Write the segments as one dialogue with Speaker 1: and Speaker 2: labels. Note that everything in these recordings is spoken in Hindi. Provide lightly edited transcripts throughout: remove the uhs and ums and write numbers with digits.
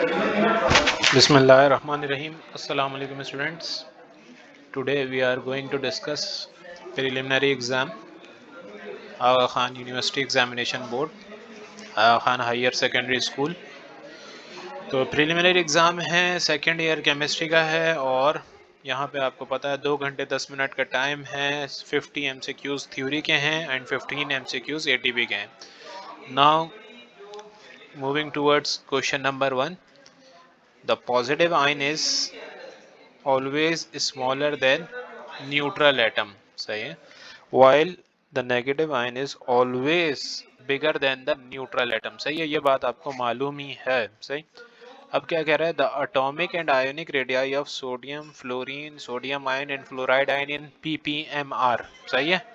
Speaker 1: Bismillahirrahmanirrahim. Assalamu alaikum students. Today we are going to discuss preliminary exam, Aga Khan University Examination Board, Aga Khan Higher Secondary School. तो प्रिलिमिनरी एग्ज़ाम है, सेकेंड ईयर केमिस्ट्री का है और यहाँ पे आपको पता है 2 घंटे 10 मिनट का टाइम है। 50 MCQs थ्योरी के हैं एंड 15 MCQs ATP के हैं। Now moving towards question number 1, the positive ion is always smaller than neutral atom, सही है, while the negative ion is always bigger than the neutral atom, सही है, ये बात आपको मालूम ही है, सही। अब क्या कह रहा है, the atomic and ionic radii of sodium, fluorine, sodium ion and fluoride ion in ppmr, सही है,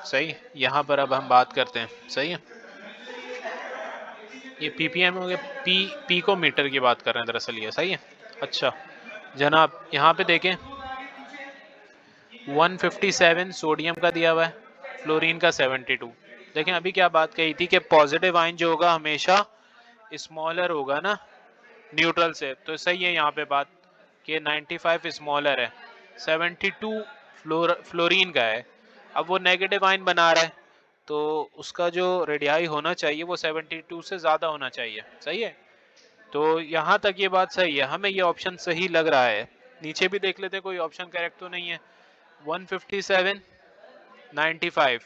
Speaker 1: सही। यहाँ पर अब हम बात करते हैं, सही है, ये ppm हो गया, p को मीटर की बात कर रहे हैं दरअसल, ये सही है। अच्छा जनाब, यहाँ पे देखें 157 सोडियम का दिया हुआ है, फ्लोरीन का 72। देखें अभी क्या बात कही थी कि पॉजिटिव आयन जो होगा हमेशा स्मॉलर होगा ना न्यूट्रल से, तो सही है यहाँ पे बात कि 95 स्मॉलर है, 72 फ्लोरीन का है। अब वो नेगेटिव आयन बना रहा है तो उसका जो रेडियाई होना चाहिए वो 72 से ज़्यादा होना चाहिए, सही है। तो यहाँ तक ये बात सही है, हमें ये ऑप्शन सही लग रहा है। नीचे भी देख लेते हैं कोई ऑप्शन करेक्ट तो नहीं है। 157 95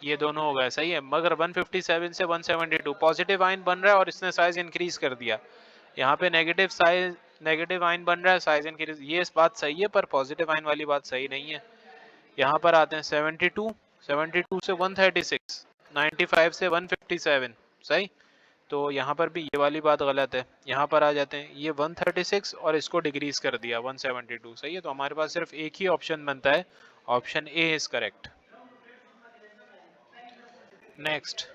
Speaker 1: ये दोनों हो गए, सही है, मगर 157 से 172 पॉजिटिव आयन बन रहा है और इसने साइज इंक्रीज कर दिया। यहाँ पे नेगेटिव आयन बन रहा है, साइज इंक्रीज, ये इस बात सही है, पर पॉजिटिव आयन वाली बात सही नहीं है। यहाँ पर आते हैं 72 से 136, 95 से 157, सही। तो यहाँ पर भी ये वाली बात गलत है। यहाँ पर आ जाते हैं, ये 136 और इसको डिक्रीज कर दिया 172, सही है। तो हमारे पास सिर्फ एक ही ऑप्शन बनता है, option A is correct. Next,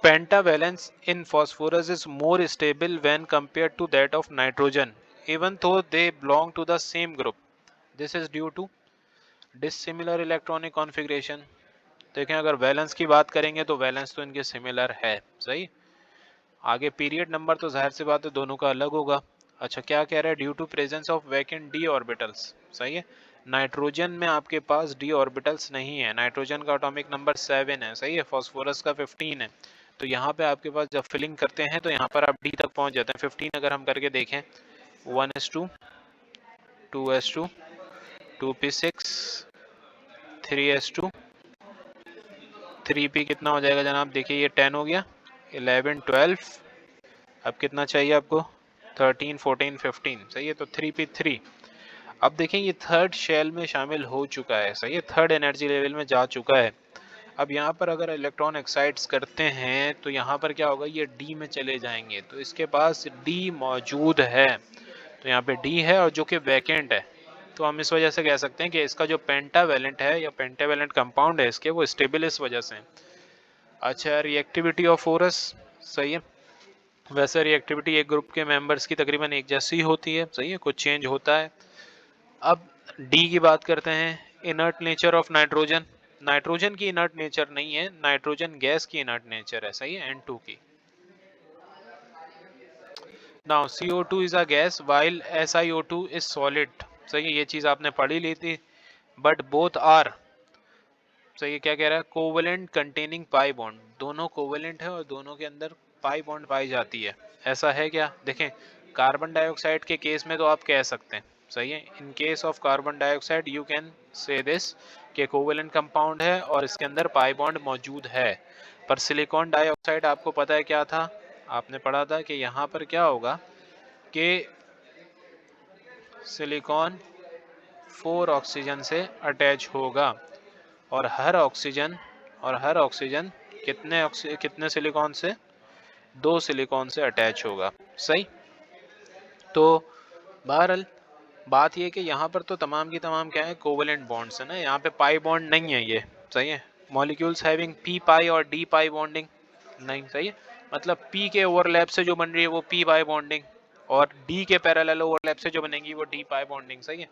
Speaker 1: pentavalence in phosphorus is more stable when compared to that of nitrogen even though they belong to the same group. This is due to dissimilar electronic configuration. देखें अगर वैलेंस की बात करेंगे तो वैलेंस तो इनके सिमिलर है, सही। आगे पीरियड नंबर तो जाहिर सी बात है दोनों का अलग होगा। अच्छा क्या कह रहा है, due to presence of vacant d orbitals, सही है। नाइट्रोजन में आपके पास डी ऑर्बिटल्स नहीं है, नाइट्रोजन का एटॉमिक नंबर 7 है, सही है, फास्फोरस का 15 है। तो यहाँ पे आपके पास जब फिलिंग करते हैं तो यहाँ पर आप डी तक पहुँच जाते हैं। 15 अगर हम करके देखें, 1s2 2s2 2p6 3s2 3p कितना हो जाएगा जनाब, देखिए ये 10 हो गया, 11 12, अब कितना चाहिए आपको, 13 14 15, सही है। तो 3p3। अब देखें ये थर्ड शेल में शामिल हो चुका है, सही है, थर्ड एनर्जी लेवल में जा चुका है। अब यहाँ पर अगर इलेक्ट्रॉन एक्साइट्स करते हैं तो यहाँ पर क्या होगा, ये डी में चले जाएंगे, तो इसके पास डी मौजूद है, तो यहाँ पे डी है और जो कि वैकेंट है, तो हम इस वजह से कह सकते हैं कि इसका जो पेंटावेलेंट है या पेंटावेलेंट कंपाउंड है इसके, वो स्टेबल इस वजह से। अच्छा, रिएक्टिविटी ऑफ फोरस, सही है, वैसे रिएक्टिविटी एक ग्रुप के मेंबर्स की तकरीबन एक जैसी होती है, सही है, कुछ चेंज होता है। अब डी की बात करते हैं, inert nature of nitrogen, nitrogen की इनर्ट नेचर नहीं है, नाइट्रोजन गैस की इनर्ट नेचर है, सही है, N2 की। Now CO2 is a gas while SiO2 is solid, सही है, ये चीज आपने पढ़ी ली थी, बट बोथ आर, सही है, क्या कह रहा है, कोवेलेंट कंटेनिंग पाई बॉन्ड, दोनों कोवेलेंट है और दोनों के अंदर पाई बॉन्ड पाई जाती है, ऐसा है क्या। देखें कार्बन डाइऑक्साइड के केस में तो आप कह सकते हैं, सही है, in case of carbon dioxide you can say this कि कोवेलेंट कंपाउंड है और इसके अंदर पाई बॉन्ड मौजूद है। पर सिलिकॉन डाइऑक्साइड आपको पता है क्या था, आपने पढ़ा था कि यहाँ पर क्या होगा कि सिलिकॉन 4 ऑक्सीजन से अटैच होगा और हर ऑक्सीजन कितने सिलिकॉन से, 2 सिलिकॉन से अटैच होगा, सही। तो बहरहाल बात ये कि यहाँ पर तो तमाम की तमाम क्या है, कोवेलेंट बॉन्ड्स है ना, यहाँ पे पाई बॉन्ड नहीं है, ये सही है। मॉलिक्यूल्स हैविंग पी पाई और डी पाई बॉन्डिंग नहीं, सही है, मतलब पी के ओवरलैप से जो बन रही है वो पी पाई बॉन्डिंग और डी के पैरेलल ओवरलैप से जो बनेगी वो डी पाई बॉन्डिंग, सही है।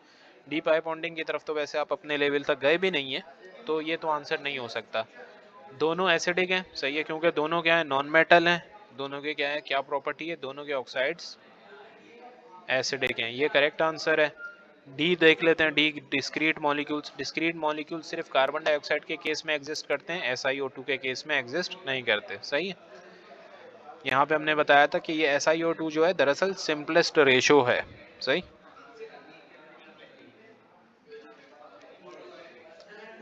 Speaker 1: डी पाई बॉन्डिंग की तरफ तो वैसे आप अपने लेवल तक गए भी नहीं है, तो ये तो आंसर नहीं हो सकता। दोनों एसिडिक हैं, सही है, क्योंकि दोनों क्या है, नॉन मेटल हैं, दोनों के क्या है, क्या प्रॉपर्टी है, दोनों के ऑक्साइड्स एसिडिक हैं। ये करेक्ट आंसर है। डी देख लेते हैं, D discrete molecules. Discrete molecules सिर्फ कार्बन डाइऑक्साइड के केस में एग्जिस्ट करते हैं, SiO2 के केस में एग्जिस्ट नहीं करते। सही है। यहाँ पे हमने बताया था कि ये SiO2 जो है दरअसल सिंपलेस्ट रेशो है। सही।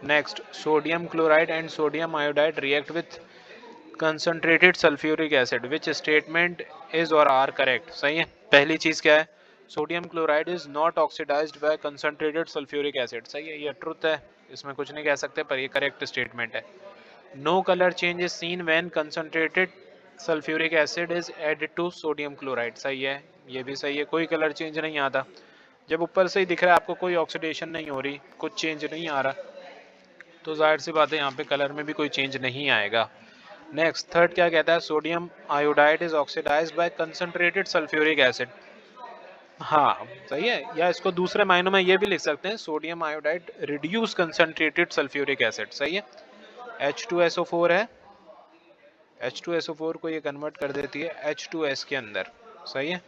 Speaker 1: Next, sodium chloride and sodium iodide react with concentrated sulphuric acid, which statement is और आर करेक्ट। सही है। पहली चीज क्या है, sodium chloride is not oxidised by concentrated sulphuric acid. सही है, ये ट्रुथ है, इसमें कुछ नहीं कह सकते, पर ये करेक्ट स्टेटमेंट है। No colour change is seen when concentrated sulphuric acid is added to sodium chloride. सही है, ये भी सही है, कोई कलर चेंज नहीं आता। जब ऊपर से ही दिख रहा है आपको, कोई ऑक्सीडेशन नहीं हो रही, कुछ चेंज नहीं आ रहा, तो जाहिर सी बात है यहाँ पे कलर में भी कोई चेंज नहीं आएगा। नेक्स्ट, थर्ड क्या कहता है, sodium iodide is oxidised by concentrated sulphuric acid. हाँ सही है, या इसको दूसरे मायनों में ये भी लिख सकते हैं, sodium iodide reduce concentrated sulphuric acid. सही है। H2SO4 है, H2SO4 को ये कन्वर्ट कर देती है H2S के अंदर। सही है।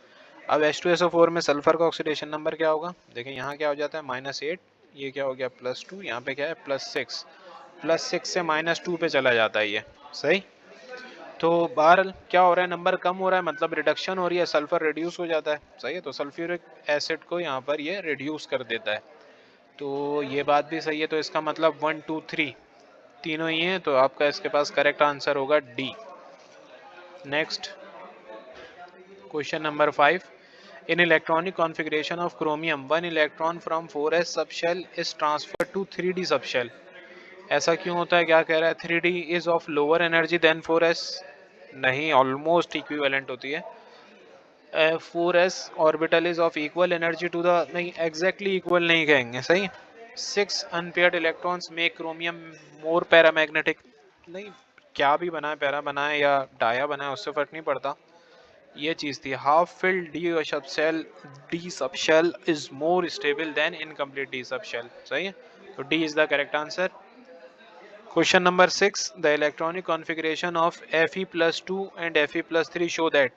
Speaker 1: अब H2SO4 में सल्फर का ऑक्सीडेशन नंबर क्या होगा, देखें यहाँ क्या हो जाता है -8, ये क्या हो गया +2, यहाँ पे क्या है +6, +6 से -2 पे चला जाता है ये। सही। तो बहरहाल क्या हो रहा है, नंबर कम हो रहा है, मतलब रिडक्शन हो रही है, सल्फर रिड्यूस हो जाता है। सही है, तो सल्फ्यूरिक एसिड को यहाँ पर ये रिड्यूस कर देता है, तो ये बात भी सही है। तो इसका मतलब 1 2 3 तीनों ही हैं, तो आपका इसके पास करेक्ट आंसर होगा D. Next, question number 5, in electronic configuration of chromium 1 electron from 4s subshell is transferred to 3d subshell. ऐसा क्यों होता है, क्या कह रहा है, 3d is of lower energy than 4s। नहीं, ऑलमोस्ट इक्विवेलेंट होती है। 4s orbital is of equal energy to the, नहीं एग्जैक्टली इक्वल नहीं कहेंगे। सही। 6 unpaired electrons make chromium more paramagnetic. नहीं, क्या भी बनाए, पैरा बनाए या डाया बनाए, उससे फर्क नहीं पड़ता, ये चीज थी। Half filled d subshell is more stable than incomplete d subshell. सही है, तो D is the correct answer. Question number 6, the electronic configuration of Fe+2 and Fe+3 show that.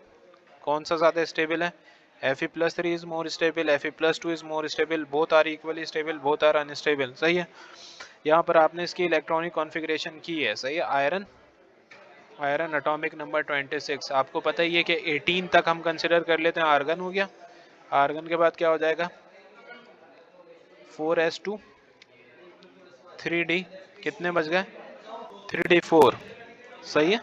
Speaker 1: कौन सा ज्यादा स्टेबल है, Fe+3 is more stable, Fe+2 is more stable, both are equally stable, both are unstable. सही है। यहाँ पर आपने इसकी इलेक्ट्रॉनिक कॉन्फ़िगरेशन की है। सही है। आयरन एटॉमिक नंबर 26, आपको पता ही है कि 18 तक हम कंसिडर कर लेते हैं, आर्गन हो गया। आर्गन के बाद क्या हो जाएगा, 4s2 3d, कितने बच गए, 3d4। सही है,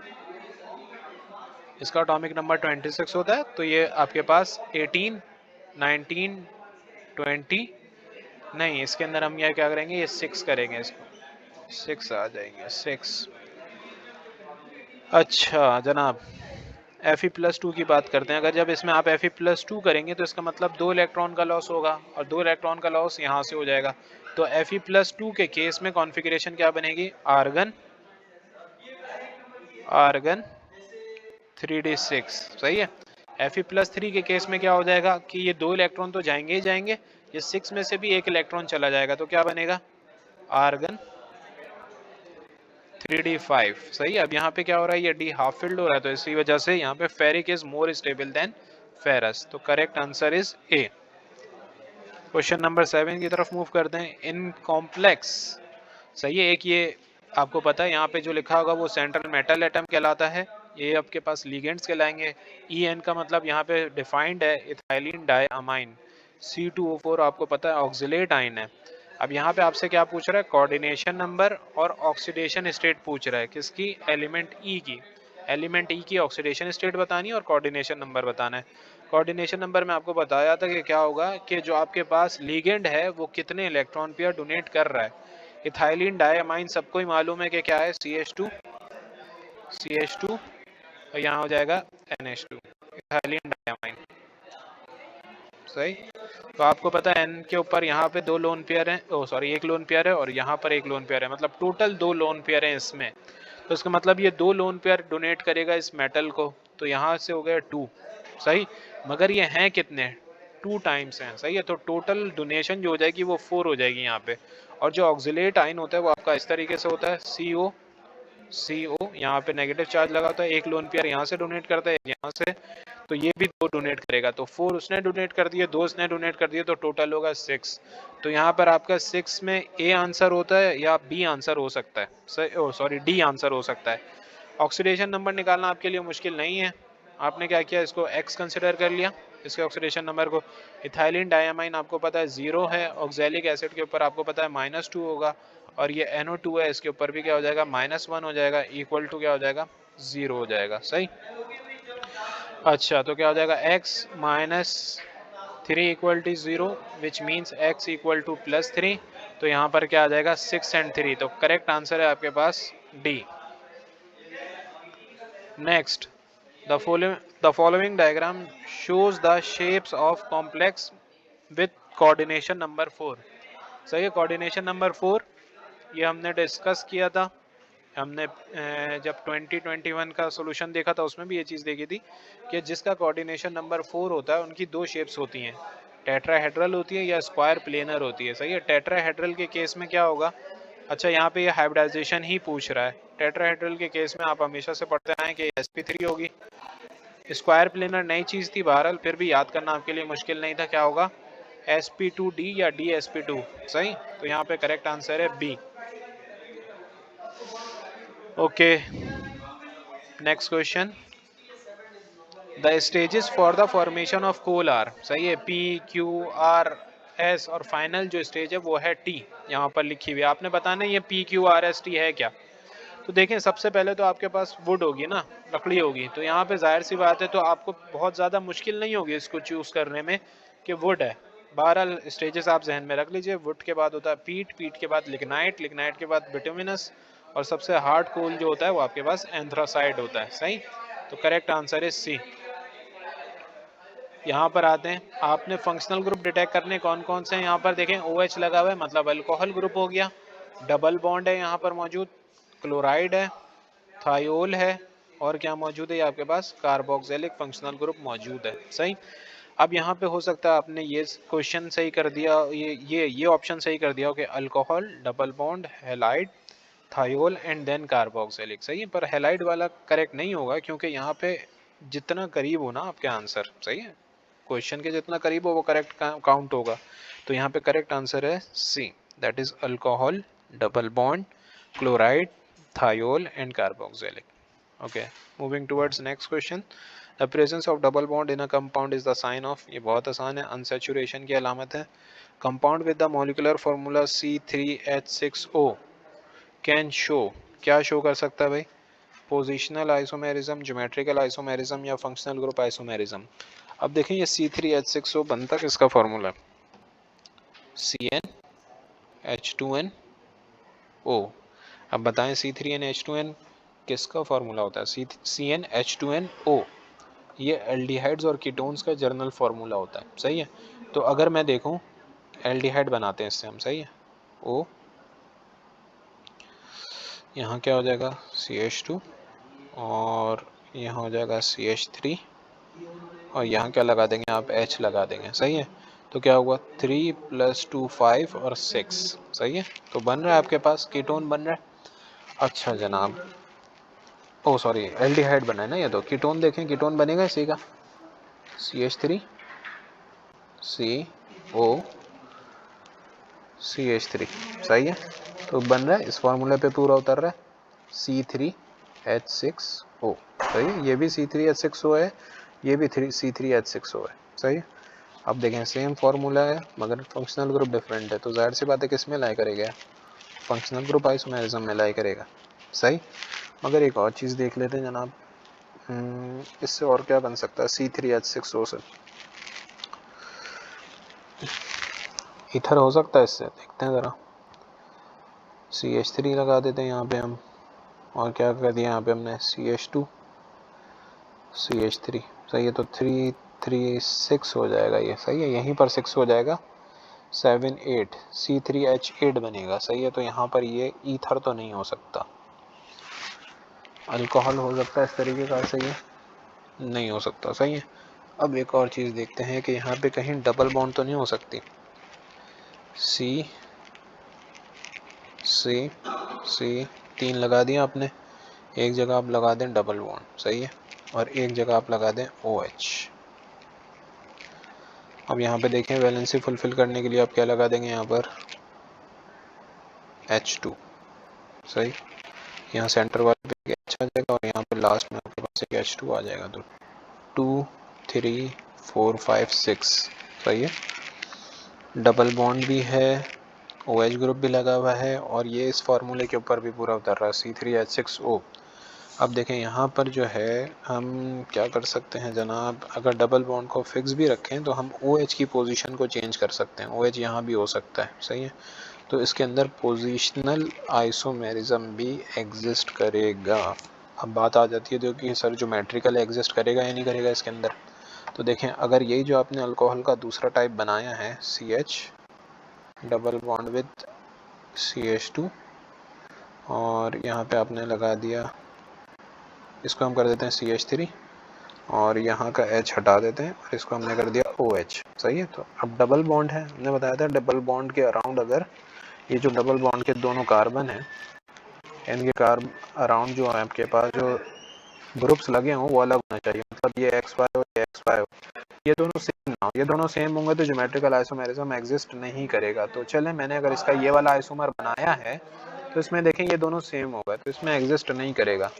Speaker 1: इसका एटॉमिक नंबर 26 होता है, तो ये आपके पास 18 19 20, नहीं इसके अंदर हम क्या करेंगे, ये 6 करेंगे, इसको 6 आ जाएंगे, 6। अच्छा जनाब, Fe+2 की बात करते हैं। अगर जब इसमें आप Fe+2 करेंगे तो इसका मतलब 2 इलेक्ट्रॉन का लॉस होगा, और 2 इलेक्ट्रॉन का लॉस यहाँ से हो जाएगा। तो Fe+2 के केस में कॉन्फ़िगरेशन क्या बनेगी, आर्गन आर्गन 3d6। सही है। Fe+3 के केस में क्या हो जाएगा कि ये 2 इलेक्ट्रॉन तो जाएंगे ही जाएंगे, ये 6 में से भी एक इलेक्ट्रॉन चला जाएगा, तो क्या बनेगा, आर्गन 3d5। सही है। अब यहाँ पे क्या हो रहा है, ये डी हाफ फिल्ड हो रहा है, तो इसी वजह से यहाँ पे ferric is more stable than ferrous, तो correct answer is A. Question number 7 की तरफ मूव करते हैं। इन कॉम्प्लेक्स, सही है, एक ये आपको पता है यहाँ पे जो लिखा होगा वो सेंट्रल मेटल एटम कहलाता है, ये आपके पास लिगेंड्स कहलाएंगे। EN का मतलब यहाँ पे डिफाइंड है, इथाइलिन डायअमाइन। C2O4 आपको पता है ऑक्सिलेट आयन है। अब यहाँ पे आपसे क्या पूछ रहा है, कोऑर्डिनेशन नंबर और ऑक्सीडेशन स्टेट पूछ रहा है, किसकी, एलिमेंट E की। एलिमेंट E की ऑक्सीडेशन स्टेट बतानी है और कोऑर्डिनेशन नंबर बताना है। कोऑर्डिनेशन नंबर में आपको बताया था कि क्या होगा कि जो आपके पास लिगेंड है वो कितने इलेक्ट्रॉन पेयर डोनेट कर रहा है। इथाइलिन डायअमाइन सबको ही मालूम है कि क्या है, CH2 और यहाँ हो जाएगा NH2, इथाइलिन डायअमाइन। सही। तो आपको पता है N के ऊपर यहाँ पे 2 लोन पेयर हैं, ओ सॉरी 1 लोन पेयर है, और यहाँ पर 1 लोन पेयर है, मतलब टोटल 2 लोन पेयर हैं इसमें। तो इसका मतलब ये 2 लोन पेयर डोनेट करेगा इस मेटल को, तो यहाँ से हो गया 2। सही। मगर ये हैं कितने, 2 टाइम्स हैं। सही है, तो टोटल डोनेशन जो हो जाएगी वो 4 हो जाएगी यहाँ पे। और जो ऑक्सिलेट आयन होता है वो आपका इस तरीके से होता है, CO, यहाँ पे नेगेटिव चार्ज लगा होता है, एक लोन पेयर यहाँ से डोनेट करता है, यहाँ से, तो ये भी 2 डोनेट करेगा, तो 4 उसने डोनेट कर दिए, 2 उसने डोनेट कर दिए, तो टोटल होगा 6। तो यहाँ पर आपका 6 में A आंसर होता है या B आंसर हो सकता है, सॉरी D आंसर हो सकता है। ऑक्सीडेशन नंबर निकालना आपके लिए मुश्किल नहीं है। आपने क्या किया, इसको X कंसिडर कर लिया, इसके ऑक्सीडेशन नंबर को। इथाइलिन डायमाइन आपको पता है 0 है, ऑक्सैलिक एसिड के ऊपर आपको पता है -2 होगा, और ये NO2 है, इसके ऊपर भी क्या हो जाएगा, -1 हो जाएगा, इक्वल टू क्या हो जाएगा, 0 हो जाएगा। सही। अच्छा, तो क्या हो जाएगा, x -3 equal to 0, which means x equal to +3। तो यहाँ पर क्या आ जाएगा, 6 और 3, तो करेक्ट आंसर है आपके पास D। Next, the following diagram shows the shapes of complex with coordination number 4। सही है, कोऑर्डिनेशन नंबर 4 ये हमने डिस्कस किया था। हमने जब 2021 का सॉल्यूशन देखा था उसमें भी ये चीज़ देखी थी कि जिसका कोऑर्डिनेशन नंबर 4 होता है उनकी 2 शेप्स होती हैं, टेट्राहेड्रल होती है या स्क्वायर प्लेनर होती है। सही है, टेट्राहेड्रल के केस में क्या होगा, अच्छा यहाँ पे ये हाइब्रिडाइजेशन ही पूछ रहा है। टेट्राहेड्रल के केस में आप हमेशा से पढ़ते आए कि sp3 होगी। स्क्वायर प्लेनर नई चीज़ थी बहरहाल, फिर भी याद करना आपके लिए मुश्किल नहीं था, क्या होगा, sp2d या dsp2। सही, तो यहाँ पे करेक्ट आंसर है B। Okay, next question, the stages for the formation of coal are. सही है, PQRS, और फाइनल जो स्टेज है वो है T, यहाँ पर लिखी हुई। आपने बताना ये PQRST है क्या। तो देखें, सबसे पहले तो आपके पास वुड होगी ना, लकड़ी होगी, तो यहाँ पे जाहिर सी बात है, तो आपको बहुत ज़्यादा मुश्किल नहीं होगी इसको चूज़ करने में कि वुड है। बहरहाल स्टेजेस आप जहन में रख लीजिए, वुड के बाद होता है पीट, पीट के बाद लिग्नाइट, लिग्नाइट के बाद बिटुमिनस, और सबसे हार्ड कोल जो होता है वो आपके पास एंथ्रासाइड होता है। सही, तो करेक्ट आंसर है C। यहाँ पर आते हैं, आपने फंक्शनल ग्रुप डिटेक्ट करने कौन कौन से हैं। यहाँ पर देखें OH लगा हुआ है, मतलब अल्कोहल ग्रुप हो गया, डबल बॉन्ड है यहाँ पर मौजूद, क्लोराइड है, थायोल है, और क्या मौजूद है आपके पास, कार्बोक्सिलिक फंक्शनल ग्रुप मौजूद है। सही, अब यहाँ पे हो सकता है आपने ये क्वेश्चन सही कर दिया, ये ऑप्शन सही कर दिया हो कि alcohol, double bond, halide, thiol and then carboxylic. सही है, पर हेलाइड वाला करेक्ट नहीं होगा, क्योंकि यहाँ पे जितना करीब हो ना आपके आंसर, सही है, क्वेश्चन के जितना करीब हो वो करेक्ट काउंट होगा। तो यहाँ पे करेक्ट आंसर है C, that is alcohol, double bond, chloride, thiol and carboxylic. Okay, moving towards next question. The presence of double bond in a compound is the sign of, ये बहुत आसान है, unsaturation की अलामत है। Compound with the molecular formula C3H6O can show, क्या शो कर सकता है भाई, पोजिशनल आइसोमेरिज्म, ज्योमेट्रिकल आइसोमेरिज्म या फंक्शनल ग्रुप आइसोमेरिज्म। अब देखें ये C3H6O बनता किसका फॉर्मूला, CnH2nO। अब बताएं C3NH2n किसका फॉर्मूला होता है, CnH2nO, ये एल्डिहाइड्स और कीटोन्स का जर्नल फार्मूला होता है। सही है, तो अगर मैं देखूं, एल्डिहाइड बनाते हैं इससे हम, सही है, O, यहाँ क्या हो जाएगा CH2, और यहाँ हो जाएगा CH3, और यहाँ क्या लगा देंगे आप, H लगा देंगे। सही है, तो क्या हुआ 3 + 2 5 और 6। सही है, तो बन रहा है आपके पास कीटोन बन रहा है। अच्छा जनाब, ओ सॉरी, एल्डिहाइड बना है ना ये, तो कीटोन देखें, कीटोन बनेगा इसी का, CH3 CO CH3। सही है, तो बन रहा है, इस फार्मूले पे पूरा उतर रहा है, C3H6O। सही है, ये भी C3H6O है, ये भी C3H6O है। सही है, अब देखें सेम फार्मूला है मगर फंक्शनल ग्रुप डिफरेंट है, तो जाहिर सी बात है किस में लाई करेगा, फंक्शनल ग्रुप आइसोमेरिज्म में लाई करेगा। सही, मगर एक और चीज़ देख लेते हैं जनाब, इससे और क्या बन सकता है C3H6O से, इथर हो सकता है इससे, देखते हैं ज़रा, CH3 लगा देते हैं यहाँ पे हम, और क्या कर दिया यहाँ पे हमने CH2 CH3। सही है, तो 3 3 6 हो जाएगा ये। सही है, यहीं पर 6 हो जाएगा, 7 8 C3H8 बनेगा। सही है, तो यहाँ पर ये ईथर तो नहीं हो सकता, अल्कोहल हो सकता है इस तरीके का, सही है, नहीं हो सकता। सही है, अब एक और चीज़ देखते हैं कि यहाँ पे कहीं डबल बॉन्ड तो नहीं हो सकती, C 3 लगा दिया आपने,
Speaker 2: एक जगह आप लगा दें डबल बॉन्ड, सही है, और एक जगह आप लगा दें OH। अब यहाँ पे देखें वैलेंसी फुलफिल करने के लिए आप क्या लगा देंगे यहाँ पर H2, सही। यहाँ सेंटर वाले पे H आ जाएगा और यहाँ पे लास्ट में आपके पास एक H2 आ जाएगा, तो 2 3 4 5 6, सही है। डबल बॉन्ड भी है, OH ग्रुप भी लगा हुआ है और ये इस फार्मूले के ऊपर भी पूरा उतर रहा है C3H6O। अब देखें यहाँ पर जो है हम क्या कर सकते हैं जनाब, अगर डबल बॉन्ड को फिक्स भी रखें तो हम OH की पोजीशन को चेंज कर सकते हैं, OH यहाँ भी हो सकता है, सही है। तो इसके अंदर पोजीशनल आइसोमेरिज्म भी एग्जिस्ट करेगा। अब बात आ जाती है जो कि सर ज्योमेट्रिकल एग्जिस्ट करेगा या नहीं करेगा इसके अंदर। तो देखें अगर यही जो आपने अल्कोहल का दूसरा टाइप बनाया है CH double bond with CH2 और यहाँ पे आपने लगा दिया, इसको हम कर देते हैं CH3 और यहाँ का H हटा देते हैं और इसको हमने कर दिया OH, सही है। तो अब डबल बॉन्ड है, हमने बताया था डबल बॉन्ड के अराउंड अगर ये जो डबल बॉन्ड के दोनों कार्बन हैं इनके अराउंड जो है आपके पास जो ग्रुप्स लगे हों वो अलग होना चाहिए, मतलब ये XY हो, ये XY हो, ये दोनों सेम ना हो। ये दोनों सेम होंगे तो ज्योमेट्रिकल आइसोमेरिज्म एग्जिस्ट नहीं करेगा। तो चले मैंने अगर इसका ये वाला आइसोमर बनाया है तो इसमें देखें ये दोनों सेम होगा तो इसमें एग्जिस्ट नहीं करेगा।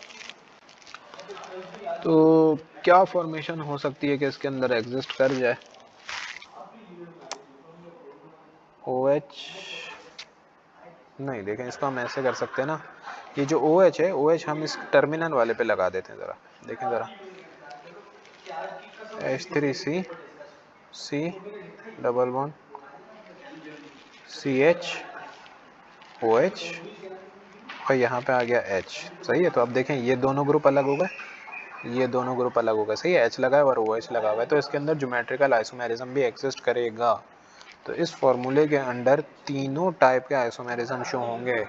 Speaker 2: तो क्या फॉर्मेशन हो सकती है कि इसके अंदर एग्जिस्ट कर जाए, OH नहीं, देखें इसको हम ऐसे कर सकते हैं ना, ये जो OH है OH हम इस टर्मिनल वाले पे लगा देते हैं, ज़रा देखें ज़रा H3C C double bond CH OH और यहाँ पे आ गया H, सही है। तो अब देखें ये दोनों ग्रुप अलग हो गए, ये दोनों ग्रुप अलग हो गए, सही है, H लगा है और OH लगा हुआ है, तो इसके अंदर ज्योमेट्रिकल आइसोमेरिज्म भी एग्जिस्ट करेगा। तो इस फॉर्मूले के अंदर तीनों टाइप के आइसोमेरिज्म शो होंगे,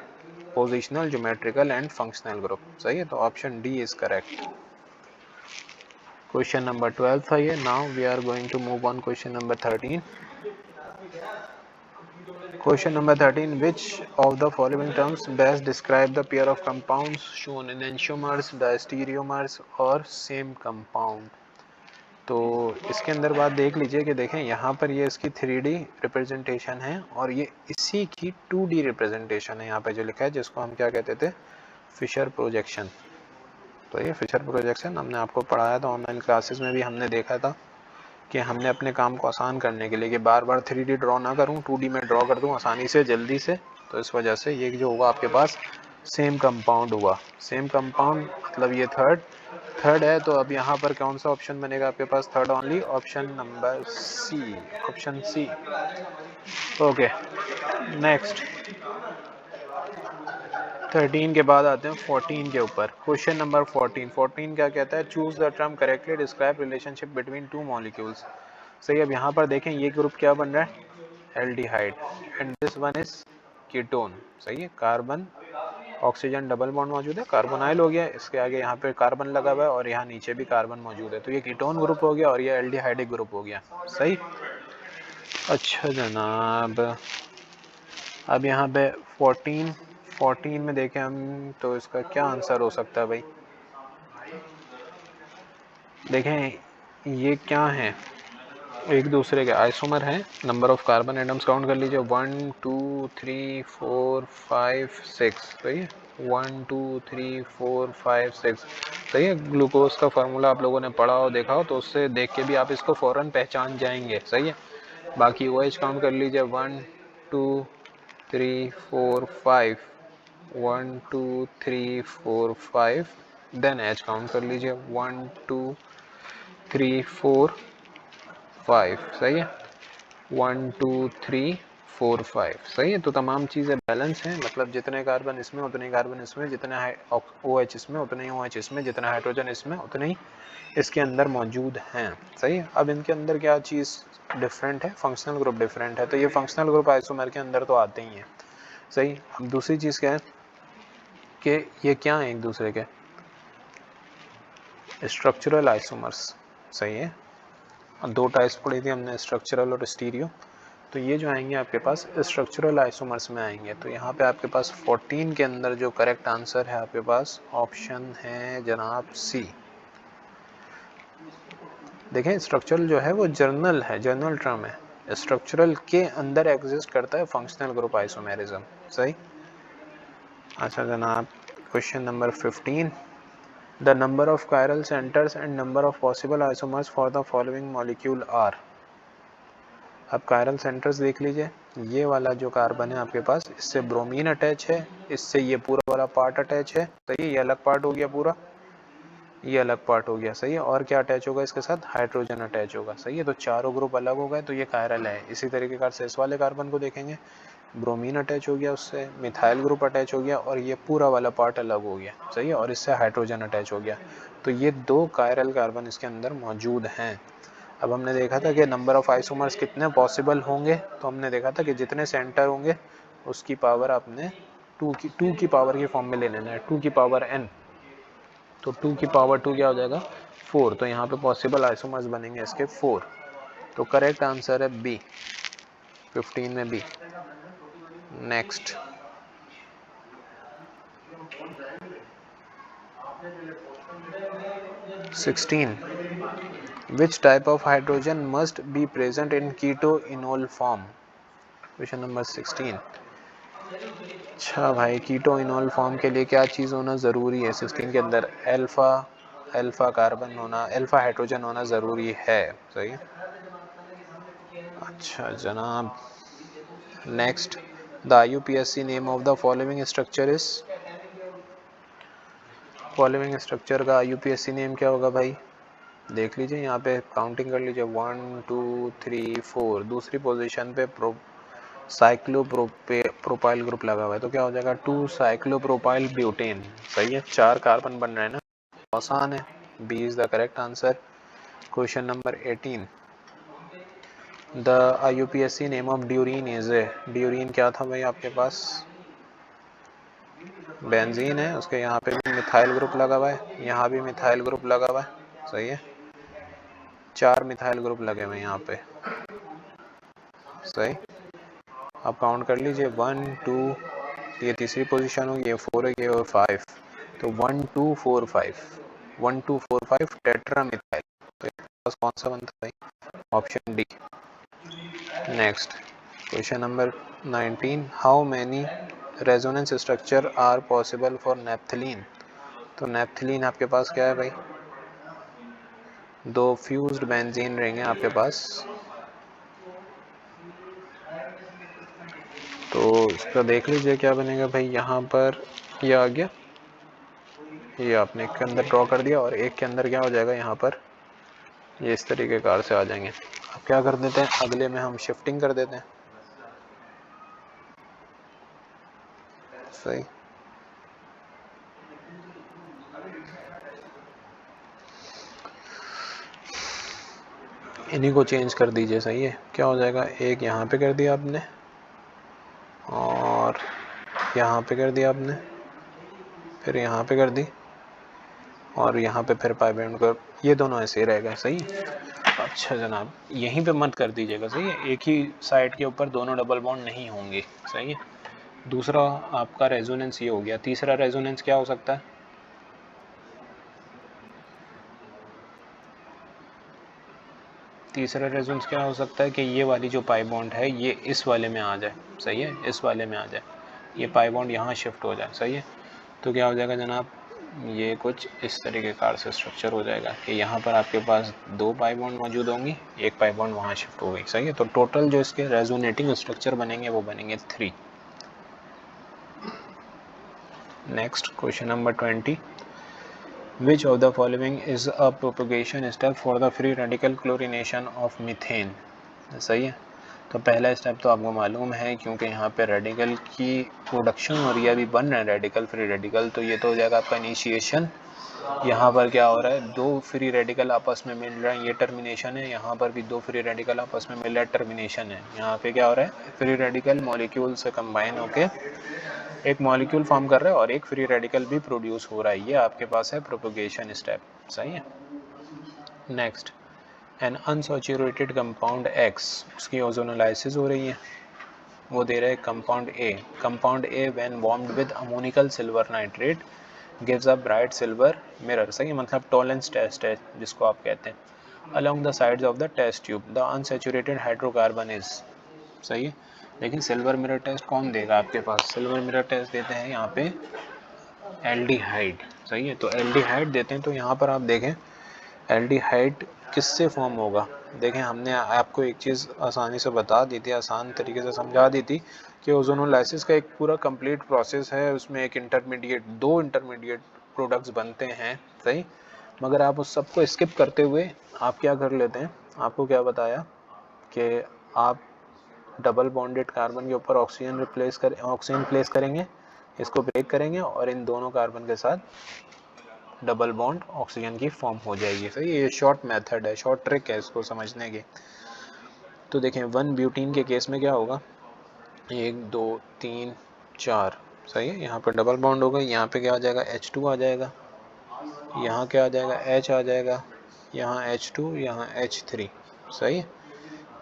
Speaker 2: positional, geometrical and functional group, सही है। तो option D is correct. Question number 12 था ये। Now we are going to move on question number 13। Question number 13. Which of the following terms best describe the pair of compounds shown in enantiomers, diastereomers और same compound? तो इसके अंदर बात देख लीजिए कि देखें यहाँ पर ये इसकी 3D रिप्रेजेंटेशन है और ये इसी की 2D रिप्रेजेंटेशन है, यहाँ पे जो लिखा है जिसको हम क्या कहते थे, फिशर प्रोजेक्शन। तो ये फिशर प्रोजेक्शन हमने आपको पढ़ाया था ऑनलाइन क्लासेस में भी, हमने देखा था कि हमने अपने काम को आसान करने के लिए कि बार बार 3D ड्रॉ ना करूं, 2D में ड्रॉ कर दूं आसानी से जल्दी से, तो इस वजह से ये जो होगा आपके पास सेम कंपाउंड हुआ। सेम कंपाउंड मतलब ये थर्ड है। तो अब यहाँ पर कौन सा ऑप्शन बनेगा आपके पास, third only, option number C, option C. Okay next 13 के बाद आते हैं 14 के ऊपर। क्वेश्चन नंबर 14 क्या कहता है, choose the term correctly describe relationship between two molecules. सही, अब यहाँ पर देखें ये ग्रुप क्या बन रहा है, aldehyde, and this one is ketone, सही है। कार्बन ऑक्सीजन डबल बॉन्ड मौजूद है, कार्बोनाइल हो गया, इसके आगे यहाँ पे कार्बन लगा हुआ है और यहाँ नीचे भी कार्बन मौजूद है, तो ये कीटोन ग्रुप हो गया और ये एल्डिहाइडिक ग्रुप हो गया, सही। अच्छा जनाब, अब यहाँ पे 14 में देखें हम तो इसका क्या आंसर हो सकता है भाई। देखें ये क्या है, एक दूसरे के आइसोमर हैं, number of carbon atoms count कर लीजिए, 1 2 3 4 5 6, सही है, 1 2 3 4 5 6, सही है। ग्लूकोज का फार्मूला आप लोगों ने पढ़ा हो देखा हो तो उससे देख के भी आप इसको फ़ौरन पहचान जाएंगे, सही है। बाकी OH काउंट कर लीजिए, 1 2 3 4 5, 1 2 3 4 5, देन H काउंट कर लीजिए, 1 2 3 4 5, सही है, 1 2 3 4 5, सही है। तो तमाम चीज़ें बैलेंस हैं, मतलब जितने कार्बन इसमें उतने कार्बन इसमें, जितना OH इसमें उतने ही OH इसमें, जितना हाइड्रोजन इसमें उतने ही इसके अंदर मौजूद हैं, सही है। अब इनके अंदर क्या चीज़ डिफरेंट है, फंक्शनल ग्रुप डिफरेंट है, तो ये फंक्शनल ग्रुप आइसोमर के अंदर तो आते ही हैं, सही। अब दूसरी चीज़ क्या है कि ये क्या है, एक दूसरे के स्ट्रक्चरल आइसोमर्स, सही है। दो टाइप्स पढ़ी थी हमने, स्ट्रक्चरल और स्टीरियो। तो ये जो आएंगे आपके पास स्ट्रक्चरल आइसोमर्स में आएंगे। तो यहाँ पे आपके पास 14 के अंदर जो करेक्ट आंसर है आपके पास ऑप्शन है जनाब सी। देखें स्ट्रक्चरल जो है वो जर्नल है, जर्नल टर्म है। स्ट्रक्चरल के अंदर एग्जिस्ट करता है फंक्शनल ग्रुप आइसोमेरिज्म। सही। अच्छा जनाब, question number 15, the number of chiral centres and number of possible isomers for the following molecule are. अब कायरल सेंटर्स देख लीजिए, ये वाला जो कार्बन है आपके पास, इससे ब्रोमीन अटैच है, इससे ये पूरा वाला पार्ट अटैच है। सही, ये अलग पार्ट हो गया पूरा, ये अलग पार्ट हो गया। सही है, और क्या अटैच होगा इसके साथ? हाइड्रोजन अटैच होगा। सही है, तो चारों ग्रुप अलग हो गए, तो ये कायरल है। इसी तरीके से इस वाले कार्बन को देखेंगे, ब्रोमीन अटैच हो गया, उससे मिथाइल ग्रुप अटैच हो गया, और ये पूरा वाला पार्ट अलग हो गया। सही है, और इससे हाइड्रोजन अटैच हो गया। तो ये 2 कायरल कार्बन इसके अंदर मौजूद हैं। अब हमने देखा था कि नंबर ऑफ आइसोमर्स कितने पॉसिबल होंगे, तो हमने देखा था कि जितने सेंटर होंगे उसकी पावर आपने 2 की पावर के फॉर्म में ले लेना है, 2 की पावर n। तो 2 की पावर 2 क्या हो जाएगा? 4। तो यहाँ पे पॉसिबल आइसोमर्स बनेंगे इसके 4। तो करेक्ट आंसर है बी, 15 में B. Next, Sixteen. Which type of hydrogen must be present in keto-enol form? Question number 16. अच्छा भाई, कीटो-इनोल फॉर्म के लिए क्या चीज़ होना ज़रूरी है? 16 के अंदर अल्फा कार्बन होना, अल्फा हाइड्रोजन होना ज़रूरी है। सही है। अच्छा जनाब, next, the IUPAC name of the following structure is. Following structure का IUPAC नेम क्या होगा भाई? देख लीजिए, यहाँ पे काउंटिंग कर लीजिए, 1 2 3 4। दूसरी पोजीशन पे साइक्लोप्रोपाइल ग्रुप लगा हुआ है, तो क्या हो जाएगा? 2 साइक्लोप्रोपाइल ब्यूटेन। सही है, 4 कार्बन बन रहे हैं ना, आसान है। B is the correct answer. Question number 18, the IUPAC name of durene is A. Durene क्या था भाई आपके पास? बेंजीन है, उसके यहाँ पे भी मिथाइल ग्रुप लगा हुआ है, यहाँ भी मिथाइल ग्रुप लगा हुआ है। सही है, 4 मिथाइल ग्रुप लगे हुए हैं यहाँ पे। सही, आप काउंट कर लीजिए, 1 2, ये तीसरी पोजीशन होगी, ये 4 है, ये और 5। तो 1 2 4 5, 1 2 4 5 टेट्रा मिथाइल। तो पास कौन सा बनता है? Option D. Next, question number 19, how many resonance structure are possible for naphthalene. तो नेप्थलीन आपके पास क्या है भाई? 2 फ्यूज्ड बेंजीन रहेंगे आपके पास। तो इसका देख लीजिए क्या बनेगा भाई। यहाँ पर ये आ गया, ये आपने एक के अंदर ड्रॉ कर दिया, और एक के अंदर क्या हो जाएगा, यहाँ पर ये इस तरीके कार से आ जाएंगे। अब क्या कर देते हैं, अगले में हम शिफ्टिंग कर देते हैं। सही, इन्हीं को चेंज कर दीजिए। सही है, क्या हो जाएगा, एक यहाँ पे कर दिया आपने, और यहाँ पे कर दिया आपने, फिर यहाँ पे कर दी, और यहाँ पे फिर पाई बैंड कर, ये दोनों ऐसे ही रहेगा। सही है। अच्छा जनाब, यहीं पे मत कर दीजिएगा। सही है, एक ही साइड के ऊपर दोनों डबल बॉन्ड नहीं होंगे। सही है। दूसरा आपका रेजोनेंस ये हो गया, तीसरा रेजोनेंस क्या हो सकता है? तीसरा रेजोनेंस क्या हो सकता है कि ये वाली जो पाई बॉन्ड है ये इस वाले में आ जाए। सही है, इस वाले में आ जाए, ये पाई बॉन्ड यहाँ शिफ्ट हो जाए। सही है, तो क्या हो जाएगा जनाब, ये कुछ इस तरीके कार से स्ट्रक्चर हो जाएगा कि यहाँ पर आपके पास 2 पाई बॉन्ड मौजूद होंगी, एक पाई बॉन्ड वहाँ शिफ्ट हो गई। सही है, तो टोटल जो इसके रेजोनेटिंग स्ट्रक्चर बनेंगे वो बनेंगे 3। Next, question number 20, Which of the following is a propagation step for the free radical chlorination of methane? सही है, तो पहला स्टेप तो आपको मालूम है, क्योंकि यहाँ पे रेडिकल की प्रोडक्शन हो रही है, अभी बन रहे हैं रेडिकल, फ्री रेडिकल। तो ये तो हो जाएगा आपका इनिशिएशन। यहाँ पर क्या हो रहा है, 2 फ्री रेडिकल आपस में मिल रहे हैं, ये टर्मिनेशन है। यहाँ पर भी 2 फ्री रेडिकल आपस में मिल रहा है, टर्मिनेशन है। यहाँ पे क्या हो रहा है, फ्री रेडिकल मॉलिक्यूल से कंबाइन होके एक मॉलिक्यूल फॉर्म कर रहा है, और एक फ्री रेडिकल भी प्रोड्यूस हो रहा है। ये आपके पास है प्रोपोगेशन स्टेप। सही है। Next, N unsaturated compound X, उसकी ओजोनोलाइसिस हो रही है, वो दे रहा है compound A। Compound A when warmed with ammoniacal silver nitrate gives a bright silver mirror, सही है, मतलब टॉलेंस टेस्ट है जिसको आप कहते हैं, along the sides of the test tube the unsaturated hydrocarbon is, सही है। लेकिन सिल्वर मिरर टेस्ट कौन देगा आपके पास? सिल्वर मिरर टेस्ट देते हैं यहाँ पे एल्डिहाइड, सही है। तो एल्डिहाइड देते हैं, तो यहाँ पर आप देखें एल्डिहाइड किससे फॉर्म होगा। देखें हमने आपको एक चीज़ आसानी से बता दी थी, आसान तरीके से समझा दी थी कि ओजोनोलाइसिस का एक पूरा कंप्लीट प्रोसेस है, उसमें एक इंटरमीडिएट, दो इंटरमीडिएट प्रोडक्ट्स बनते हैं, सही। मगर आप उस सबको स्किप करते हुए आप क्या कर लेते हैं, आपको क्या बताया कि आप डबल बॉन्डेड कार्बन के ऊपर ऑक्सीजन प्लेस करेंगे, इसको ब्रेक करेंगे और इन दोनों कार्बन के साथ डबल बॉन्ड ऑक्सीजन की फॉर्म हो जाएगी, सही। ये शॉर्ट मेथड है, शॉर्ट ट्रिक है इसको समझने की। तो देखें 1 ब्यूटीन के केस में क्या होगा, 1 2 3 4, सही है। यहाँ पर डबल बॉन्ड होगा, यहाँ पे क्या आ जाएगा, H2 आ जाएगा, यहाँ क्या आ जाएगा, H आ जाएगा, यहाँ H2, यहाँ H3, सही है।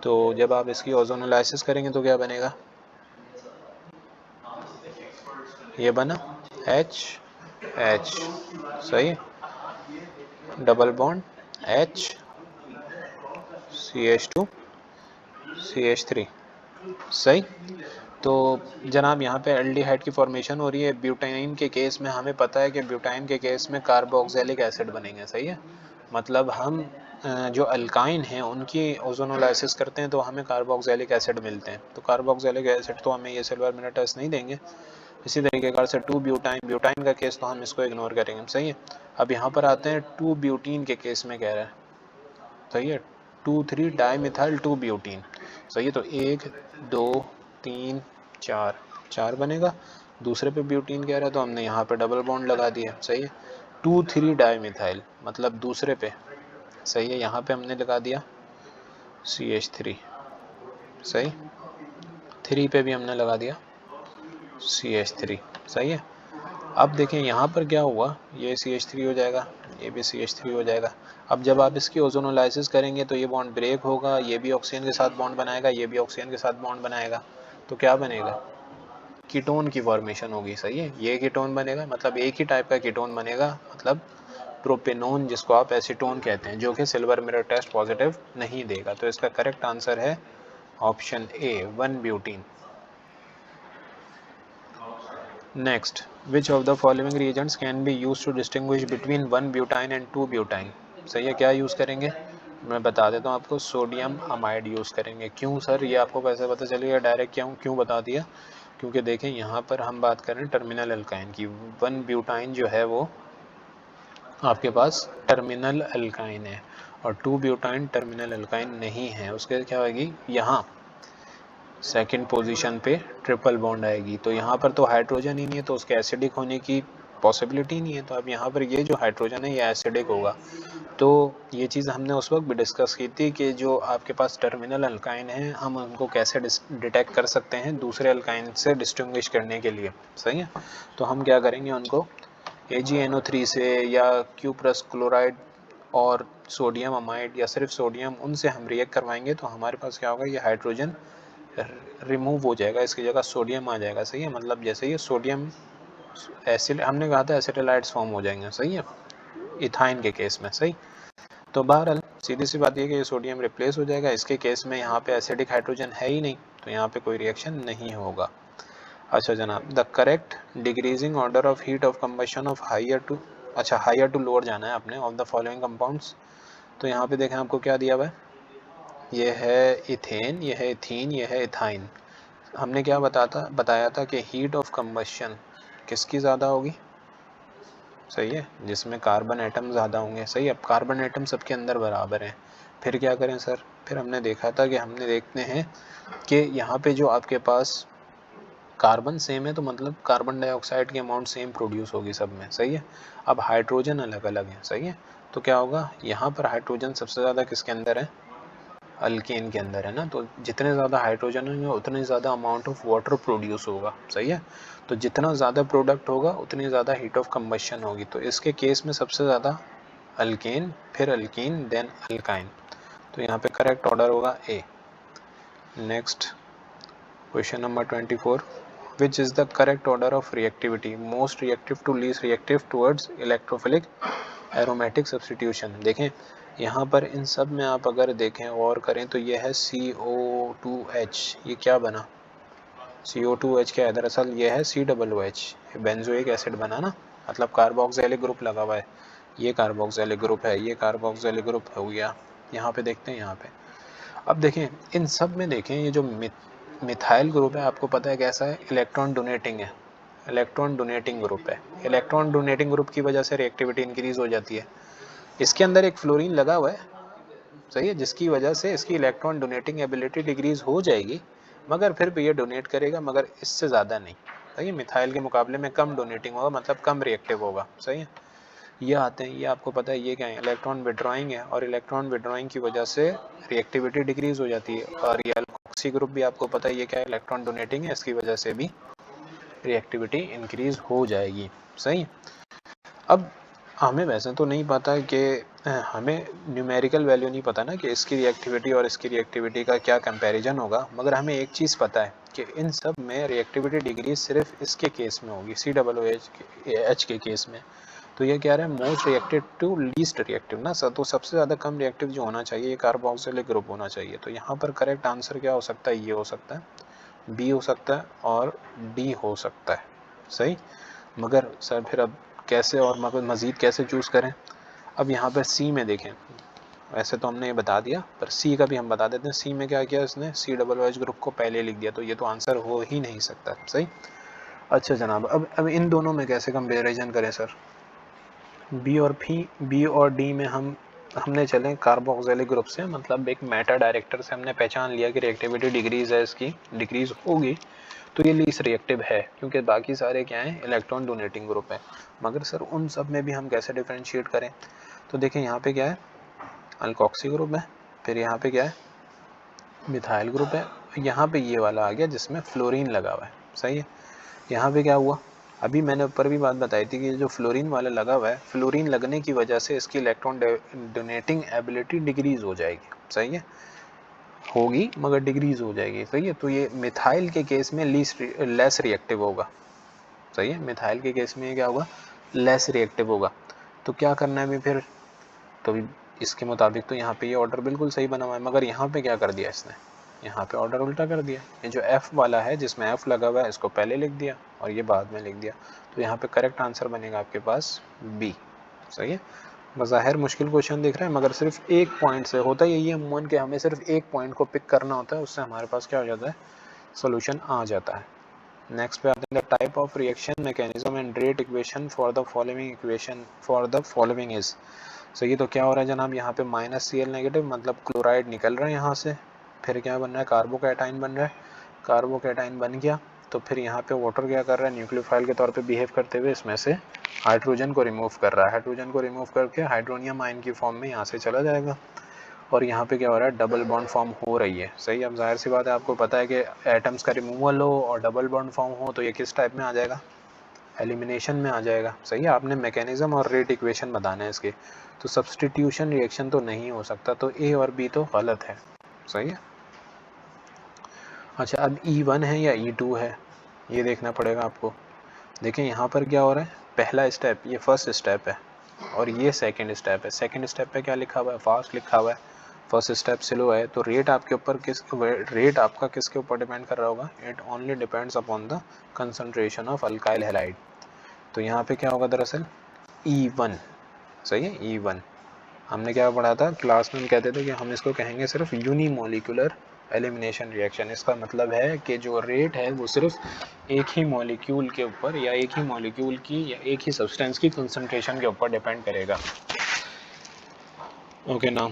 Speaker 2: तो जब आप इसकी ओजोनोलाइसिस करेंगे तो क्या बनेगा, ये बना H, सही है, double bond H CH2 CH3, सही। तो जनाब यहाँ पे एल्डिहाइड की फॉर्मेशन हो रही है। ब्यूटाइन के केस में हमें पता है कि ब्यूटाइन के केस में कार्बोक्सिलिक एसिड बनेंगे, सही है। मतलब हम जो अल्काइन हैं उनकी ओजोनोलाइसिस करते हैं तो हमें कार्बोक्सिलिक एसिड मिलते हैं। तो कार्बोक्सिलिक एसिड तो हमें ये सिल्वर मिरर टेस्ट नहीं देंगे। इसी तरीके से 2 ब्यूटाइन का केस तो हम इसको इग्नोर करेंगे, सही है। अब यहाँ पर आते हैं 2 ब्यूटीन के केस में कह रहा है, सही है, 2,3 डाइमिथाइल 2 ब्यूटीन, सही है। तो 1 2 3 4, 4 बनेगा। दूसरे पे ब्यूटीन कह रहा है तो हमने यहाँ पे डबल बॉन्ड लगा दिया, सही है। 2,3 डाइमिथाइल मतलब दूसरे पे, सही है, यहाँ पे हमने लगा दिया CH3, सही। 3 पे भी हमने लगा दिया CH3, सही है। अब देखें यहाँ पर क्या हुआ, ये CH3 हो जाएगा, ये भी CH3 हो जाएगा। अब जब आप इसकी ओजोनोलाइसिस करेंगे तो ये बॉन्ड ब्रेक होगा, ये भी ऑक्सीजन के साथ बॉन्ड बनाएगा, ये भी ऑक्सीजन के साथ बॉन्ड बनाएगा, तो क्या बनेगा, कीटोन की फॉर्मेशन होगी, सही है। ये कीटोन बनेगा, मतलब एक ही टाइप का कीटोन बनेगा, मतलब प्रोपेनोन, जिसको आप एसीटोन कहते हैं, जो कि सिल्वर मिरर टेस्ट पॉजिटिव नहीं देगा। तो इसका करेक्ट आंसर है option A, 1 butene. Next, which of the following reagents can be used to distinguish between 1 butyne and 2 butyne? सही है, क्या यूज़ करेंगे, मैं बता देता हूँ आपको, सोडियम अमाइड यूज़ करेंगे। क्यों सर, ये आपको कैसे पता चलेगा, डायरेक्ट क्यों बता दिया, क्योंकि देखें यहाँ पर हम बात कर रहे हैं टर्मिनल अल्काइन की। 1 ब्यूटाइन जो है वो आपके पास टर्मिनल अल्काइन है और 2 ब्यूटाइन टर्मिनल अल्काइन नहीं है। उसके क्या होगी, यहाँ सेकंड पोजीशन पे ट्रिपल बॉन्ड आएगी, तो यहाँ पर तो हाइड्रोजन ही नहीं है, तो उसके एसिडिक होने की पॉसिबिलिटी नहीं है। तो अब यहाँ पर ये जो हाइड्रोजन है ये एसिडिक होगा। तो ये चीज़ हमने उस वक्त भी डिस्कस की थी कि जो आपके पास टर्मिनल अल्काइन है हम उनको कैसे डिटेक्ट कर सकते हैं दूसरे अल्काइन से डिस्टिंग्विश करने के लिए, सही है। तो हम क्या करेंगे, उनको AgNO3 से या क्यूप्रस क्लोराइड और सोडियम अमाइड या सिर्फ सोडियम, उनसे हम रिएक्ट करवाएंगे तो हमारे पास क्या होगा, ये हाइड्रोजन रिमूव हो जाएगा, इसकी जगह सोडियम आ जाएगा, सही है। मतलब जैसे ये सोडियम एसिड, हमने कहा था एसिटिलाइड्स फॉर्म हो जाएंगे, सही है, इथाइन के केस में, सही। तो बहरहाल सीधी सी बात ये कि ये सोडियम रिप्लेस हो जाएगा, इसके केस में यहाँ पे एसिडिक हाइड्रोजन है ही नहीं, तो यहाँ पे कोई रिएक्शन नहीं होगा। अच्छा जनाब, the correct decreasing order of heat of combustion of higher to, अच्छा हायर टू लोअर जाना है आपने, ऑफ द फॉलोइंग कंपाउंड्स। तो यहाँ पे देखें आपको क्या दिया हुआ है, ये है इथेन, ये है इथीन, ये है इथाइन। हमने क्या बताया था कि हीट ऑफ कंबशन किसकी ज़्यादा होगी, सही है, जिसमें कार्बन एटम ज़्यादा होंगे, सही है। अब कार्बन एटम सबके अंदर बराबर हैं, फिर क्या करें सर, फिर हमने देखा था कि हमने देखते हैं कि यहाँ पे जो आपके पास कार्बन सेम है तो मतलब कार्बन डाइऑक्साइड की अमाउंट सेम प्रोड्यूस होगी सब में, सही है। अब हाइड्रोजन अलग अलग है, सही है। तो क्या होगा, यहाँ पर हाइड्रोजन सबसे ज़्यादा किसके अंदर है, अल्केन के अंदर है ना। तो जितने ज़्यादा हाइड्रोजन होंगे उतने ज़्यादा अमाउंट ऑफ वाटर प्रोड्यूस होगा, सही है। तो जितना ज़्यादा प्रोडक्ट होगा उतनी ज़्यादा हीट ऑफ कंबशन होगी। तो इसके केस में सबसे ज़्यादा अल्केन, फिर अल्कीन, देन अल्काइन। तो यहाँ पे करेक्ट ऑर्डर होगा A. Next question number 24, which is the correct order of reactivity, most reactive to least reactive towards electrophilic aromatic substitution. देखें यहाँ पर इन सब में आप अगर देखें और करें तो ये है CO2H, ये क्या बना, CO2H क्या है, दरअसल ये है COOH, बेंजोइक एसिड बना ना, मतलब कार्बोक्सिलिक ग्रुप लगा हुआ है, ये कार्बोक्सिलिक ग्रुप है, ये कार्बोक्सिलिक ग्रुप हो गया। यहाँ पे देखते हैं, यहाँ पे अब देखें इन सब में देखें ये जो मिथाइल ग्रुप है आपको पता है कैसा है, इलेक्ट्रॉन डोनेटिंग है, इलेक्ट्रॉन डोनेटिंग ग्रुप है। इलेक्ट्रॉन डोनेटिंग ग्रुप की वजह से रिएक्टिविटी इंक्रीज हो जाती है। इसके अंदर एक फ्लोरीन लगा हुआ है, सही है, जिसकी वजह से इसकी इलेक्ट्रॉन डोनेटिंग एबिलिटी डिक्रीज हो जाएगी, मगर फिर भी ये डोनेट करेगा, मगर इससे ज़्यादा नहीं, सही है, मिथाइल के मुकाबले में कम डोनेटिंग होगा, मतलब कम रिएक्टिव होगा, सही है। ये आते हैं, ये आपको पता है ये क्या है, इलेक्ट्रॉन विड्रॉइंग है, और इलेक्ट्रॉन विड्रॉइंग की वजह से रिएक्टिविटी डिक्रीज हो जाती है। और ये अल्कोक्सी ग्रुप भी आपको पता है ये क्या है, इलेक्ट्रॉन डोनेटिंग है, इसकी वजह से भी रिएक्टिविटी इंक्रीज हो जाएगी, सही। अब हमें वैसे तो नहीं पता कि हमें न्यूमेरिकल वैल्यू नहीं पता ना कि इसकी रिएक्टिविटी और इसकी रिएक्टिविटी का क्या कंपैरिजन होगा, मगर हमें एक चीज़ पता है कि इन सब में रिएक्टिविटी डिग्री सिर्फ इसके केस में होगी, COOH के केस में। तो ये क्या रहा है, most reactive to least reactive ना सर, तो सबसे ज़्यादा कम रिएक्टिव जो होना चाहिए ये कार्बोक्सिलिक ग्रुप होना चाहिए। तो यहाँ पर करेक्ट आंसर क्या हो सकता है, ये हो सकता है, बी हो सकता है और डी हो सकता है, सही। मगर सर फिर अब कैसे और मज़ीद कैसे चूज़ करें। अब यहाँ पर सी में देखें, वैसे तो हमने ये बता दिया, पर सी का भी हम बता देते हैं। सी में क्या किया इसने, COOH ग्रुप को पहले लिख दिया, तो ये तो आंसर हो ही नहीं सकता, सही। अच्छा जनाब, अब इन दोनों में कैसे कंपेरिजन करें सर। बी और डी में हमने चले कार्बोक्सिलिक ग्रुप से, मतलब एक मेटा डायरेक्टर से हमने पहचान लिया कि रिएक्टिविटी डिक्रीज है, इसकी डिक्रीज होगी, तो ये लीस्ट रिएक्टिव है, क्योंकि बाकी सारे क्या हैं, इलेक्ट्रॉन डोनेटिंग ग्रुप है। मगर सर उन सब में भी हम कैसे डिफरेंशिएट करें, तो देखें यहाँ पे क्या है, अल्कोक्सी ग्रुप है, फिर यहाँ पे क्या है, मिथाइल ग्रुप है, यहाँ पे ये वाला आ गया जिसमें फ्लोरीन लगा हुआ है, सही है। यहाँ पे क्या हुआ, अभी मैंने ऊपर भी बात बताई थी कि जो फ्लोरीन वाला लगा हुआ है, फ्लोरीन लगने की वजह से इसकी इलेक्ट्रॉन डोनेटिंग एबिलिटी डिक्रीज हो जाएगी, सही है, होगी मगर डिक्रीज हो जाएगी, सही है। तो ये मिथाइल के केस में लेस रिएक्टिव होगा, सही है, मिथाइल के केस में क्या होगा, लेस रिएक्टिव होगा। तो क्या करना है अभी फिर, तो इसके मुताबिक तो यहाँ पे ये ऑर्डर बिल्कुल सही बना हुआ है, मगर यहाँ पे क्या कर दिया इसने, यहाँ पे ऑर्डर उल्टा कर दिया। ये जो F वाला है जिसमें F लगा हुआ है इसको पहले लिख दिया और ये बाद में लिख दिया, तो यहाँ पे करेक्ट आंसर बनेगा आपके पास B, सही है। बज़ाहिर मुश्किल क्वेश्चन दिख रहा है, मगर सिर्फ एक पॉइंट से होता यही है अमूमन कि हमें सिर्फ एक पॉइंट को पिक करना होता है, उससे हमारे पास क्या हो जाता है, सोल्यूशन आ जाता है। नेक्स्ट पे आते हैं, the type of reaction mechanism and rate equation for the following is. सही, तो क्या हो रहा है जनाब, यहाँ पे -Cl नेगेटिव, मतलब क्लोराइड निकल रहा है यहाँ से, फिर क्या बन रहा है, कार्बोकैटाइन बन रहा है, कार्बोकैटाइन बन गया तो फिर यहाँ पे वाटर क्या कर रहा है, न्यूक्लियोफाइल के तौर पे बिहेव करते हुए इसमें से हाइड्रोजन को रिमूव कर रहा है, हाइड्रोजन को रिमूव करके हाइड्रोनियम आयन की फॉर्म में यहाँ से चला जाएगा, और यहाँ पे क्या हो रहा है, डबल बॉन्ड फॉर्म हो रही है, सही। अब जाहिर सी बात है, आपको पता है कि एटम्स का रिमूवल हो और डबल बॉन्ड फॉर्म हो तो ये किस टाइप में आ जाएगा, एलिमिनेशन में आ जाएगा, सही है। आपने मैकेनिज्म और रेट इक्वेशन बताना है इसके, तो सब्सटीट्यूशन रिएक्शन तो नहीं हो सकता, तो ए और बी तो गलत है, सही है। अच्छा, अब E1 है या E2 है, ये देखना पड़ेगा आपको। देखें यहाँ पर क्या हो रहा है, पहला स्टेप ये फर्स्ट स्टेप है और ये सेकंड स्टेप है। सेकंड स्टेप पे क्या लिखा हुआ है, फास्ट लिखा हुआ है, फर्स्ट स्टेप स्लो है, तो रेट आपके ऊपर रेट आपका किसके ऊपर डिपेंड कर रहा होगा, it only depends upon the concentration of alkyl halide. तो यहाँ पे क्या होगा दरअसल, E1, सही है, E1। हमने क्या पढ़ा था क्लास में, हम कहते थे कि हम इसको कहेंगे सिर्फ यूनिमोलिकुलर एलिमिनेशन रिएक्शन। इसका मतलब है कि जो रेट है वो सिर्फ एक ही मॉलिक्यूल के ऊपर या एक ही मॉलिक्यूल की या एक ही सब्सटेंस की कंसंट्रेशन के ऊपर डिपेंड करेगा। ओके ना,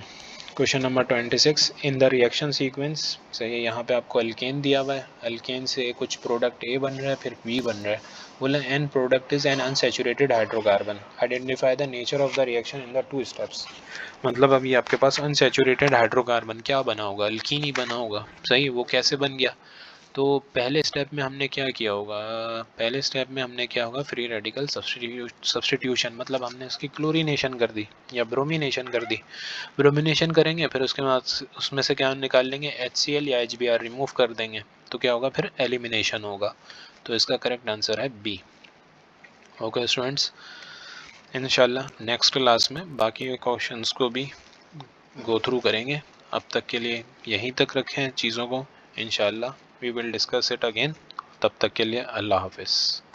Speaker 2: question number 26, in the reaction sequence, सही है, यहाँ पे आपको अल्केन दिया हुआ है, अल्केन से कुछ प्रोडक्ट ए बन रहा है फिर बी बन रहा है, बोला an product is an unsaturated hydrocarbon, identify the nature of the reaction in the 2 steps. मतलब अभी आपके पास अनसैचुरेटेड हाइड्रोकार्बन क्या बना होगा, अल्कीन ही बना होगा, सही। वो कैसे बन गया, तो पहले स्टेप में हमने क्या किया होगा, पहले स्टेप में हमने क्या होगा, फ्री रेडिकल सब्स्टिट्यूशन, मतलब हमने इसकी क्लोरीनेशन कर दी या ब्रोमिनेशन कर दी। ब्रोमिनेशन करेंगे फिर उसके बाद उसमें से क्या निकाल लेंगे, HCl या HBr रिमूव कर देंगे, तो क्या होगा फिर एलिमिनेशन होगा। तो इसका करेक्ट आंसर है बी। ओके स्टूडेंट्स, इंशाल्लाह नेक्स्ट क्लास में बाकी क्वेश्चंस को भी गो थ्रू करेंगे। अब तक के लिए यहीं तक रखें चीज़ों को, इंशाल्लाह we will discuss it again. तब तक के लिए अल्लाह हाफिज़।